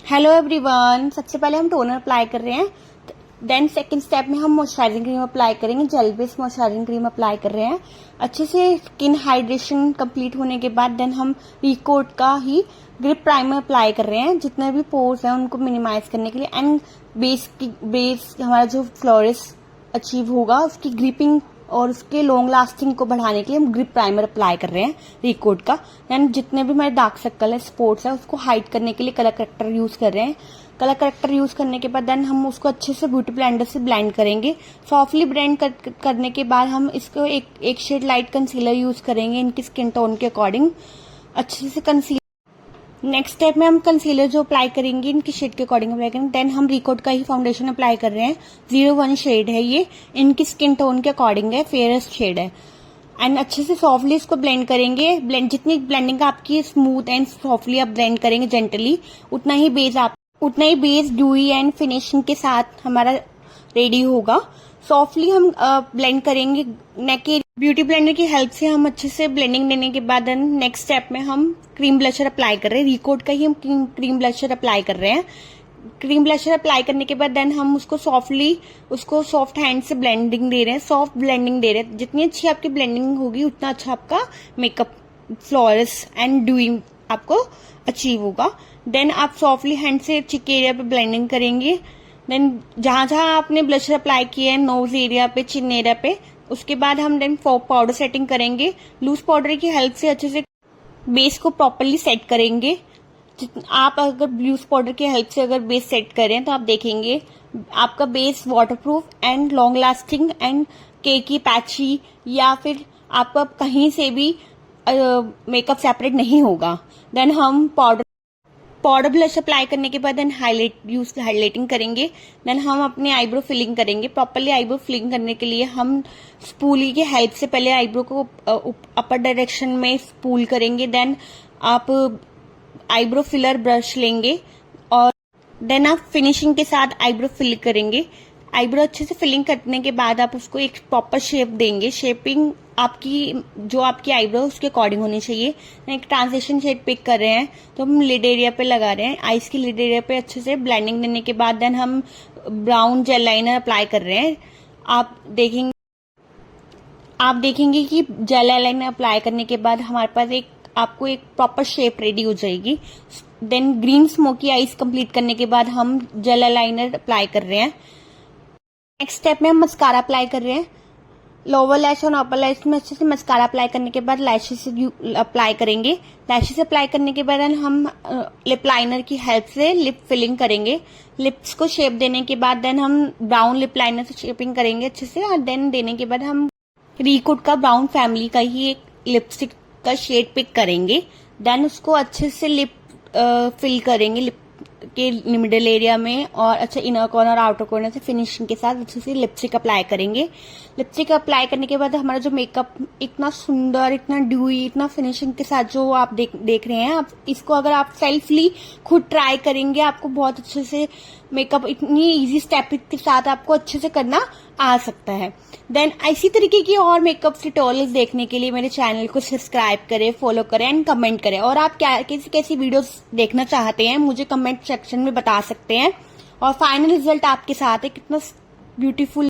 Hello everyone, सबसे पहले हम टोनर अप्लाई कर रहे हैं। देन सेकंड स्टेप में हम मॉइस्चराइजिंग क्रीम अप्लाई करेंगे। Gel based moisturising cream apply कर रहे हैं। अच्छे से स्किन हाइड्रेशन कंप्लीट होने के बाद देन हम रिकोट का ही ग्रिप प्राइमर अप्लाई कर रहे हैं, जितने भी पोर्स हैं उनको मिनिमाइज करने के लिए। एंड बेस हमारा जो फ्लोरेस अचीव होगा उसकी ग्रिपिंग और उसके लॉन्ग लास्टिंग को बढ़ाने के लिए हम ग्रिप प्राइमर अप्लाई कर रहे हैं रिकोट का। एंड जितने भी हमारे डार्क सर्कल है, स्पॉट्स है, उसको हाइड करने के लिए कलर करेक्टर यूज कर रहे हैं। कलर करेक्टर यूज करने के बाद देन हम उसको अच्छे से ब्यूटी ब्लेंडर से ब्लेंड करेंगे। सॉफ्टली ब्लेंड करने के बाद हम इसको एक शेड लाइट कंसीलर यूज करेंगे इनकी स्किन टोन के अकॉर्डिंग। अच्छे से कंसीलर नेक्स्ट स्टेप में हम कंसीलर जो अप्लाई करेंगे इनकी शेड के अकॉर्डिंग अप्लाई करेंगे। देन हम रिकोट का ही फाउंडेशन अप्लाई कर रहे हैं। 01 शेड है ये, इनकी स्किन टोन के अकॉर्डिंग है, फेयरेस्ट शेड है। एंड अच्छे से सॉफ्टली इसको ब्लेंड करेंगे। जितनी ब्लेंडिंग आपकी स्मूथ एंड सॉफ्टली आप ब्लेंड करेंगे जेंटली, उतना ही बेस ड्यूई एंड फिनिशिंग के साथ हमारा रेडी होगा। सॉफ्टली हम ब्लेंड करेंगे। ब्यूटी ब्लेंडर की हेल्प से हम अच्छे से ब्लेंडिंग देने के बाद नेक्स्ट स्टेप में हम क्रीम ब्लशर अप्लाई कर रहे हैं। रिकोट का ही हम क्रीम ब्लशर अप्लाई कर रहे हैं। क्रीम ब्लशर अप्लाई करने के बाद देन हम उसको सॉफ्ट हैंड से ब्लेंडिंग दे रहे हैं, सॉफ्ट ब्लेंडिंग दे रहे हैं। जितनी अच्छी आपकी ब्लेंडिंग होगी उतना अच्छा आपका मेकअप फ्लॉलेस एंड ड्यूई आपको अचीव होगा। देन आप सॉफ्टली हैंड से चिक एरिया पे ब्लेंडिंग करेंगे। देन जहां आपने ब्लशर अप्लाई किए हैं, नोज एरिया पे, चिन एरिया पे, उसके बाद हम देन पाउडर सेटिंग करेंगे। लूज पाउडर की हेल्प से अच्छे से बेस को प्रॉपरली सेट करेंगे। आप अगर लूज पाउडर की हेल्प से अगर बेस सेट करें तो आप देखेंगे आपका base waterproof and long lasting and cakey patchy या फिर आपका कहीं से भी मेकअप सेपरेट नहीं होगा। देन हम पाउडर ब्लश अप्लाई करने के बाद देन हाईलाइटिंग करेंगे। देन हम अपने आईब्रो फिलिंग करेंगे। प्रॉपरली आईब्रो फिलिंग करने के लिए हम स्पूली की हेल्प से पहले आईब्रो को अपर डायरेक्शन में स्पूल करेंगे। देन आप आईब्रो फिलर ब्रश लेंगे और देन आप फिनिशिंग के साथ आईब्रो फिल करेंगे। आईब्रो अच्छे से फिलिंग करने के बाद आप उसको एक प्रॉपर शेप देंगे। शेपिंग आपकी आईब्रो उसके अकॉर्डिंग होनी चाहिए। एक ट्रांजिशन शेड पिक कर रहे हैं तो हम लिड एरिया पे लगा रहे हैं। आईज की लिड एरिया पे अच्छे से ब्लेंडिंग देने के बाद देन हम ब्राउन जेल लाइनर अप्लाई कर रहे हैं। आप देखेंगे कि जेल लाइनर अप्लाई करने के बाद हमारे पास आपको एक प्रॉपर शेप रेडी हो जाएगी। Then green smoky eyes complete करने के बाद हम जेल लाइनर अप्लाई कर रहे हैं। नेक्स्ट स्टेप में हम मस्कारा अप्लाई कर रहे हैं। लोअर लैश और अपर लैश में अच्छे से मस्कारा अप्लाई करने के बाद लैशेस अप्लाई करेंगे। लैशेस अप्लाई करने के बाद हम लिप लाइनर की हेल्प से लिप फिलिंग करेंगे। लिप्स को शेप देने के बाद देन हम ब्राउन लिप लाइनर से शेपिंग करेंगे अच्छे से। और देन देने के बाद हम रिकोट का ब्राउन फैमिली का ही एक लिपस्टिक का शेड पिक करेंगे। देन उसको अच्छे से लिप फिल करेंगे लिप के मिडल एरिया में और अच्छा इनर कॉर्नर आउटर कॉर्नर से फिनिशिंग के साथ अच्छे से लिपस्टिक अप्लाई करेंगे। लिपस्टिक अप्लाई करने के बाद हमारा जो मेकअप इतना सुंदर, इतना ड्यूई, इतना फिनिशिंग के साथ जो आप देख रहे हैं, आप इसको अगर आप सेल्फली खुद ट्राई करेंगे आपको बहुत अच्छे से मेकअप इतनी इजी स्टेप के साथ आपको अच्छे से करना आ सकता है। देन इसी तरीके की और मेकअप ट्यूटोरियल्स देखने के लिए मेरे चैनल को सब्सक्राइब करें, फॉलो करें एंड कमेंट करें। और आप कैसी वीडियोस देखना चाहते हैं मुझे कमेंट सेक्शन में बता सकते हैं। और फाइनल रिजल्ट आपके साथ है, कितना ब्यूटीफुल